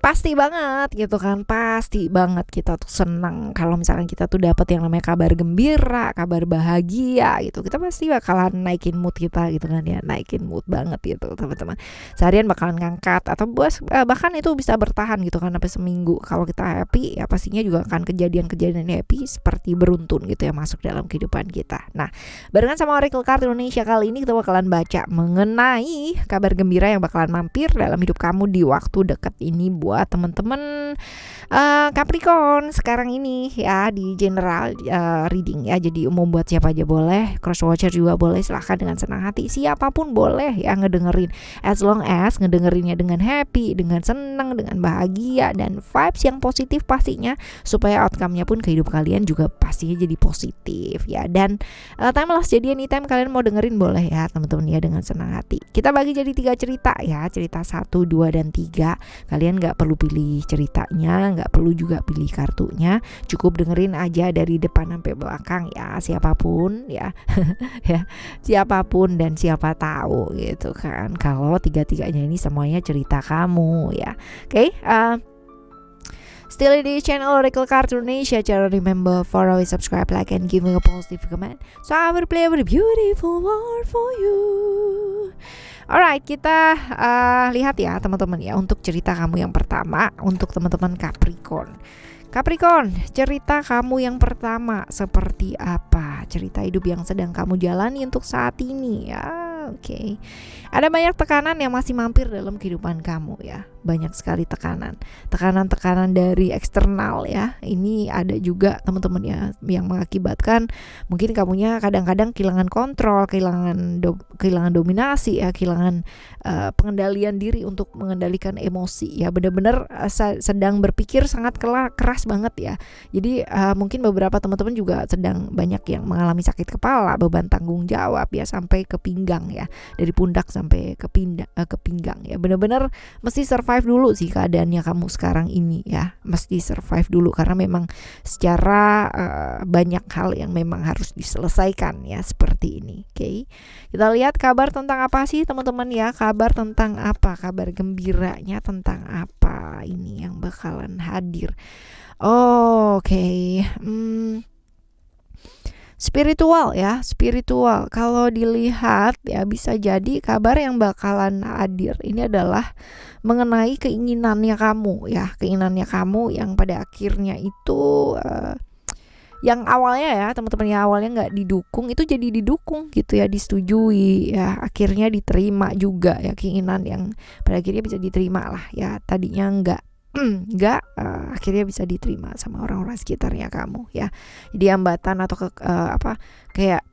pasti banget gitu kan, pasti banget kita tuh senang kalau misalkan kita tuh dapat yang namanya kabar gembira, kabar bahagia gitu. Kita pasti bakalan naikin mood kita gitu kan ya, naikin mood banget gitu teman-teman. Seharian bakalan ngangkat atau bahkan itu bisa bertahan gitu kan sampai seminggu. Kalau kita happy ya pastinya juga akan kejadian-kejadian happy seperti beruntun gitu ya masuk dalam kehidupan kita. Nah, barengan sama Oracle Card Indonesia kali ini kita bakalan baca mengenai kabar gembira yang bakalan mampir dalam hidup kamu di waktu dekat ini buat teman-teman Capricorn sekarang ini ya, di general reading ya, jadi umum buat siapa aja boleh, cross watcher juga boleh, silahkan dengan senang hati, siapapun boleh ya ngedengerin, as long as ngedengerinnya dengan happy, dengan senang, dengan bahagia dan vibes yang positif pastinya, supaya outcome-nya pun ke hidup kalian juga pastinya jadi positif ya. Dan timeless, jadi anytime kalian mau dengerin boleh ya teman-teman ya, dengan senang hati. Kita bagi jadi 3 cerita ya, cerita 1, 2, dan 3. Kalian gak perlu pilih ceritanya, gak perlu juga pilih kartunya, cukup dengerin aja dari depan sampai belakang ya, siapapun ya ya, siapapun dan siapa tahu gitu kan kalau tiga-tiganya ini semuanya cerita kamu ya. Oke, still di channel Oracle Card Indonesia. Jangan remember for always subscribe, like, and give me a positive comment, so I will play a very beautiful word for you. Alright, kita lihat ya teman-teman ya, untuk cerita kamu yang pertama untuk teman-teman Capricorn. Capricorn, cerita kamu yang pertama seperti apa? Cerita hidup yang sedang kamu jalani untuk saat ini ya. Oke. Ada banyak tekanan yang masih mampir dalam kehidupan kamu ya. Banyak sekali tekanan. Tekanan-tekanan dari eksternal ya. Ini ada juga teman-teman ya, yang mengakibatkan mungkin kamunya kadang-kadang kehilangan kontrol, kehilangan dominasi ya, kehilangan pengendalian diri untuk mengendalikan emosi ya. Benar-benar sedang berpikir sangat keras banget ya. Jadi mungkin beberapa teman-teman juga sedang banyak yang mengalami sakit kepala, beban tanggung jawab ya, sampai ke pinggang ya, dari pundak sampai ke pinggang ya. Benar-benar mesti survive dulu sih keadaannya kamu sekarang ini ya, mesti survive dulu karena memang secara banyak hal yang memang harus diselesaikan ya, seperti ini. Oke. Kita lihat kabar tentang apa sih teman-teman ya, kabar tentang apa, kabar gembiranya tentang apa ini yang bakalan hadir. Oke. Spiritual ya, spiritual. Kalau dilihat ya, bisa jadi kabar yang bakalan hadir ini adalah mengenai keinginannya kamu ya, keinginannya kamu yang pada akhirnya itu yang awalnya ya teman-teman ya, awalnya nggak didukung itu jadi didukung gitu ya, disetujui ya, akhirnya diterima juga ya, keinginan yang pada akhirnya bisa diterima lah ya, tadinya enggak akhirnya bisa diterima sama orang-orang sekitarnya kamu ya. Jadi hambatan atau kayak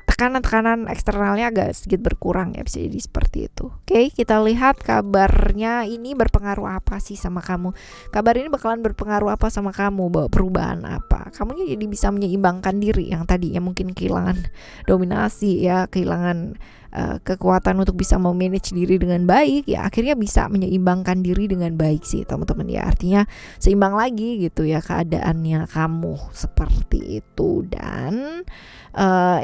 tekanan-tekanan eksternalnya agak sedikit berkurang ya, bisa jadi seperti itu. Oke, kita lihat kabarnya ini berpengaruh apa sih sama kamu. Kabar ini bakalan berpengaruh apa sama kamu, bawa perubahan apa. Kamunya jadi bisa menyeimbangkan diri yang tadinya mungkin kehilangan dominasi ya, kehilangan kekuatan untuk bisa memanage diri dengan baik ya, akhirnya bisa menyeimbangkan diri dengan baik sih teman-teman ya, artinya seimbang lagi gitu ya keadaannya kamu, seperti itu. Dan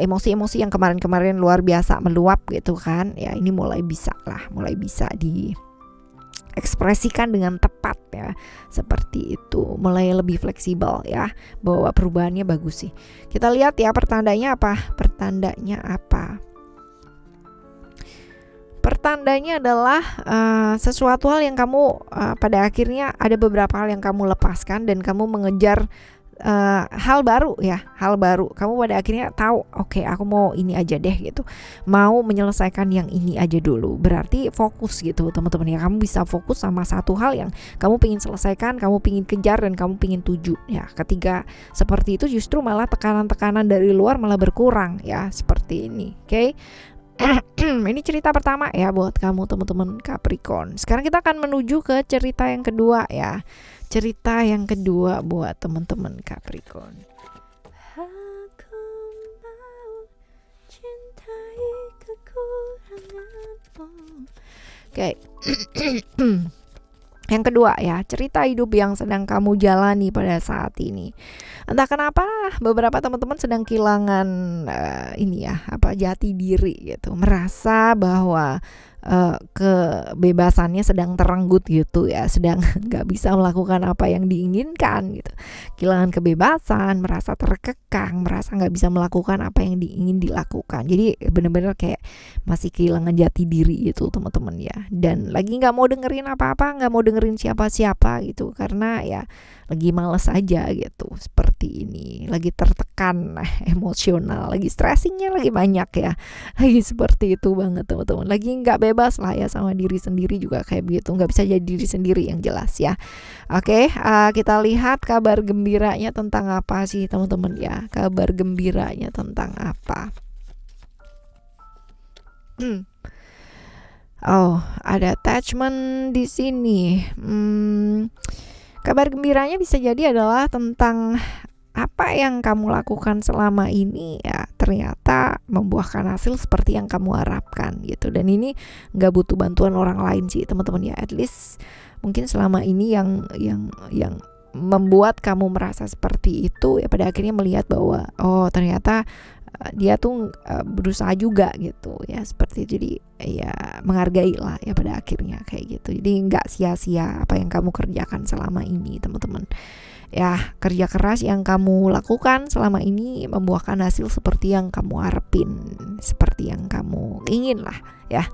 emosi-emosi yang kemarin-kemarin luar biasa meluap gitu kan ya, ini mulai bisa di ekspresikan dengan tepat ya, seperti itu, mulai lebih fleksibel ya, bahwa perubahannya bagus sih. Kita lihat ya pertandanya apa. Pertandanya adalah sesuatu hal yang kamu pada akhirnya ada beberapa hal yang kamu lepaskan dan kamu mengejar hal baru. Kamu pada akhirnya tahu, oke, aku mau ini aja deh gitu, mau menyelesaikan yang ini aja dulu. Berarti fokus gitu teman-teman ya, kamu bisa fokus sama satu hal yang kamu pengen selesaikan, kamu pengen kejar dan kamu pengen tuju ya. Ketika seperti itu justru malah tekanan-tekanan dari luar malah berkurang ya, seperti ini. Oke. Ini cerita pertama ya buat kamu teman-teman Capricorn. Sekarang kita akan menuju ke cerita yang kedua ya. Cerita yang kedua buat teman-teman Capricorn. Aku mau cintai kekuranganmu. Oke. Yang kedua ya, cerita hidup yang sedang kamu jalani pada saat ini. Entah kenapa beberapa teman-teman sedang kehilangan jati diri gitu, merasa bahwa kebebasannya sedang terenggut gitu ya, sedang nggak bisa melakukan apa yang diinginkan gitu, kehilangan kebebasan, merasa terkekang, merasa nggak bisa melakukan apa yang ingin dilakukan. Jadi benar-benar kayak masih kehilangan jati diri gitu teman-teman ya, dan lagi nggak mau dengerin apa-apa, nggak mau dengerin siapa-siapa gitu, karena ya lagi males aja gitu, seperti ini, lagi tertekan emosional, lagi stressingnya lagi banyak ya, lagi seperti itu banget teman-teman, lagi nggak bebas lah ya sama diri sendiri juga kayak begitu, nggak bisa jadi diri sendiri yang jelas ya. Oke, kita lihat kabar gembiranya tentang apa sih teman-teman ya, kabar gembiranya tentang apa. Oh, ada attachment di sini. Kabar gembiranya bisa jadi adalah tentang apa yang kamu lakukan selama ini ya ternyata membuahkan hasil seperti yang kamu harapkan gitu. Dan ini nggak butuh bantuan orang lain sih teman-teman ya. At least mungkin selama ini yang membuat kamu merasa seperti itu ya pada akhirnya melihat bahwa oh ternyata dia tuh berusaha juga gitu ya, seperti itu. Jadi ya menghargai lah ya pada akhirnya kayak gitu. Jadi nggak sia-sia apa yang kamu kerjakan selama ini teman-teman ya. Kerja keras yang kamu lakukan selama ini membuahkan hasil seperti yang kamu harapin, seperti yang kamu ingin lah ya,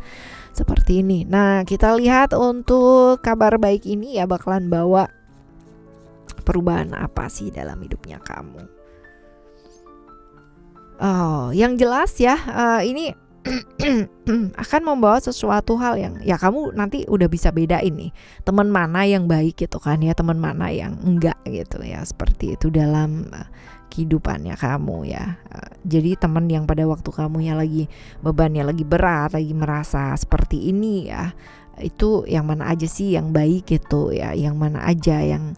seperti ini. Nah kita lihat untuk kabar baik ini ya bakalan bawa perubahan apa sih dalam hidupnya kamu. Oh, yang jelas ya ini akan membawa sesuatu hal yang ya kamu nanti udah bisa bedain nih, teman mana yang baik gitu kan ya, teman mana yang enggak gitu ya, seperti itu dalam kehidupannya kamu ya. Jadi teman yang pada waktu kamunya lagi bebannya lagi berat, lagi merasa seperti ini ya, itu yang mana aja sih yang baik gitu ya, yang mana aja yang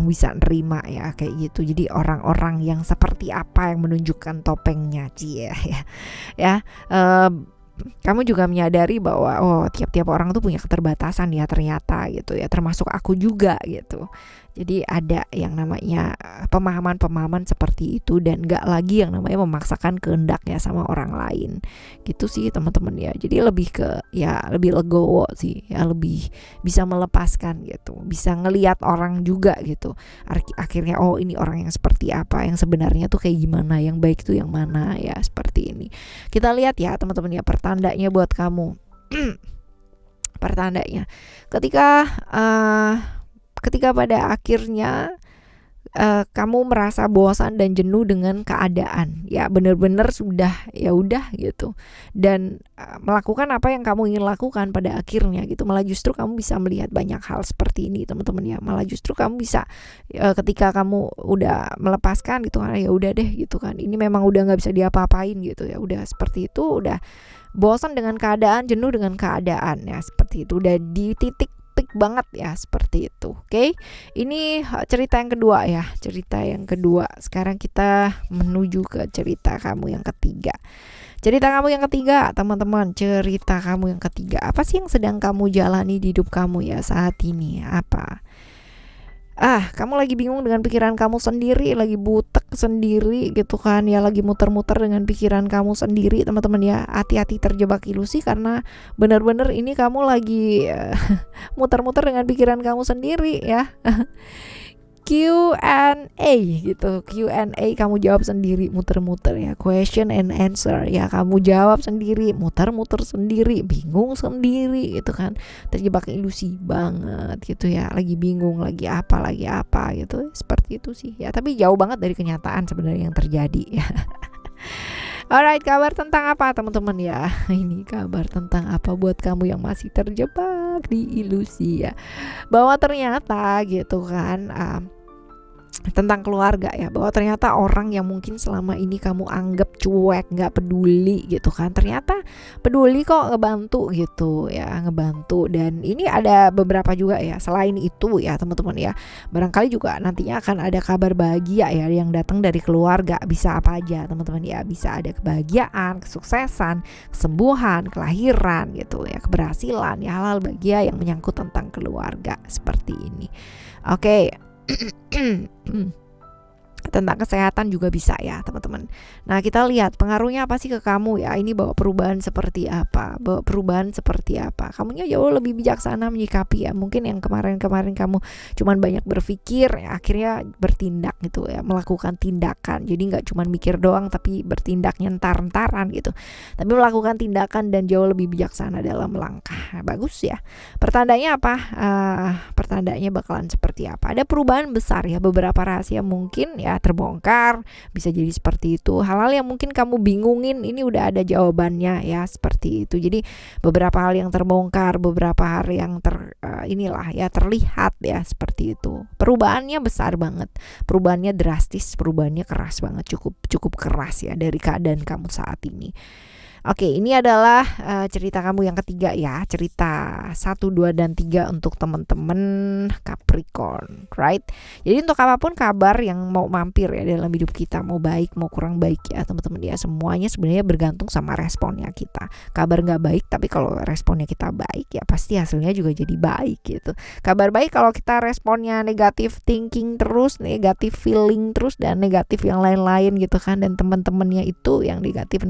bisa nerima ya kayak gitu. Jadi orang-orang yang seperti apa yang menunjukkan topengnya cie ya kamu juga menyadari bahwa oh tiap-tiap orang tuh punya keterbatasan ya ternyata gitu ya, termasuk aku juga gitu. Jadi ada yang namanya pemahaman-pemahaman seperti itu, dan gak lagi yang namanya memaksakan kehendaknya sama orang lain gitu sih teman-teman ya. Jadi lebih ke ya lebih legowo sih ya, lebih bisa melepaskan gitu, bisa ngelihat orang juga gitu. Akhirnya oh ini orang yang seperti apa, yang sebenarnya tuh kayak gimana, yang baik tuh yang mana ya, seperti ini. Kita lihat ya teman-teman ya pertandanya buat kamu. Pertandanya ketika pada akhirnya kamu merasa bosan dan jenuh dengan keadaan ya, benar-benar sudah ya udah gitu, dan melakukan apa yang kamu ingin lakukan pada akhirnya gitu, malah justru kamu bisa melihat banyak hal seperti ini teman-teman ya. Malah justru kamu bisa ketika kamu udah melepaskan gitu kan, ya udah deh gitu kan, ini memang udah nggak bisa diapa-apain gitu ya, udah seperti itu, udah bosan dengan keadaan, jenuh dengan keadaan ya, seperti itu, udah di titik peak banget ya, seperti itu. Oke, ini cerita yang kedua ya, cerita yang kedua. Sekarang kita menuju ke cerita kamu yang ketiga. Cerita kamu yang ketiga teman-teman, cerita kamu yang ketiga. Apa sih yang sedang kamu jalani di hidup kamu ya saat ini? Apa? Kamu lagi bingung dengan pikiran kamu sendiri, lagi butek sendiri gitu kan ya, lagi muter-muter dengan pikiran kamu sendiri teman-teman ya. Hati-hati terjebak ilusi, karena benar-benar ini kamu lagi muter-muter dengan pikiran kamu sendiri ya. Q&A gitu, Q&A kamu jawab sendiri, muter-muter ya, question and answer ya, kamu jawab sendiri, muter-muter sendiri, bingung sendiri gitu kan, terjebak ilusi banget gitu ya, lagi bingung lagi apa gitu, seperti itu sih ya, tapi jauh banget dari kenyataan sebenarnya yang terjadi ya. Alright, kabar tentang apa teman-teman ya? Ini kabar tentang apa buat kamu yang masih terjebak di ilusi ya, bahwa ternyata gitu kan tentang keluarga ya, bahwa ternyata orang yang mungkin selama ini kamu anggap cuek, gak peduli gitu kan, ternyata peduli kok, ngebantu gitu ya, ngebantu. Dan ini ada beberapa juga ya selain itu ya teman-teman ya, barangkali juga nantinya akan ada kabar bahagia ya yang datang dari keluarga. Bisa apa aja teman-teman ya, bisa ada kebahagiaan, kesuksesan, kesembuhan, kelahiran gitu ya, keberhasilan ya, hal-hal bahagia yang menyangkut tentang keluarga seperti ini. Oke. tentang kesehatan juga bisa ya teman-teman. Nah kita lihat pengaruhnya apa sih ke kamu ya, ini bawa perubahan seperti apa, kamunya jauh lebih bijaksana menyikapi ya. Mungkin yang kemarin-kemarin kamu cuman banyak berpikir ya, akhirnya bertindak gitu ya, melakukan tindakan. Jadi nggak cuman mikir doang tapi bertindaknya entar-entaran gitu, tapi melakukan tindakan dan jauh lebih bijaksana dalam melangkah. Bagus ya. Pertandanya apa? Pertandanya bakalan seperti apa? Ada perubahan besar ya, beberapa rahasia mungkin ya terbongkar, bisa jadi seperti itu. Hal-hal yang mungkin kamu bingungin ini udah ada jawabannya ya, seperti itu. Jadi beberapa hal yang terbongkar, beberapa hal yang terlihat ya, seperti itu. Perubahannya besar banget, perubahannya drastis, perubahannya keras banget, cukup keras ya dari keadaan kamu saat ini. Oke, ini adalah cerita kamu yang ketiga ya, cerita 1, 2, dan 3 untuk teman-teman Capricorn, right? Jadi untuk apapun kabar yang mau mampir ya dalam hidup kita, mau baik mau kurang baik ya teman-teman ya, semuanya sebenarnya bergantung sama responnya kita. Kabar nggak baik tapi kalau responnya kita baik ya pasti hasilnya juga jadi baik gitu. Kabar baik kalau kita responnya negatif thinking terus, negatif feeling terus, dan negatif yang lain-lain gitu kan, dan teman-temannya itu yang negatif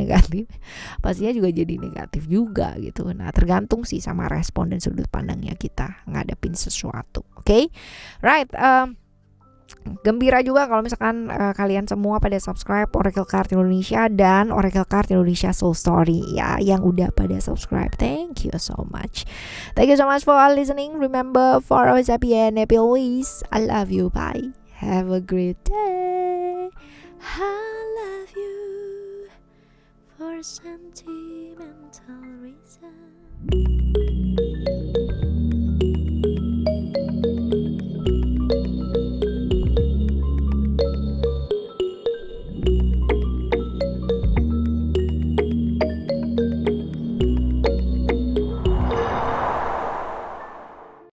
pastinya juga jadi negatif juga gitu. Nah tergantung sih sama respon dan sudut pandangnya kita ngadepin sesuatu. Oke, right. Gembira juga kalau misalkan kalian semua pada subscribe Oracle Card Indonesia dan Oracle Card Indonesia Soul Story ya, yang udah pada subscribe. Thank you so much. Thank you so much for listening. Remember, for always happy and happy always. I love you. Bye. Have a great day. I love you. For sentimental reason.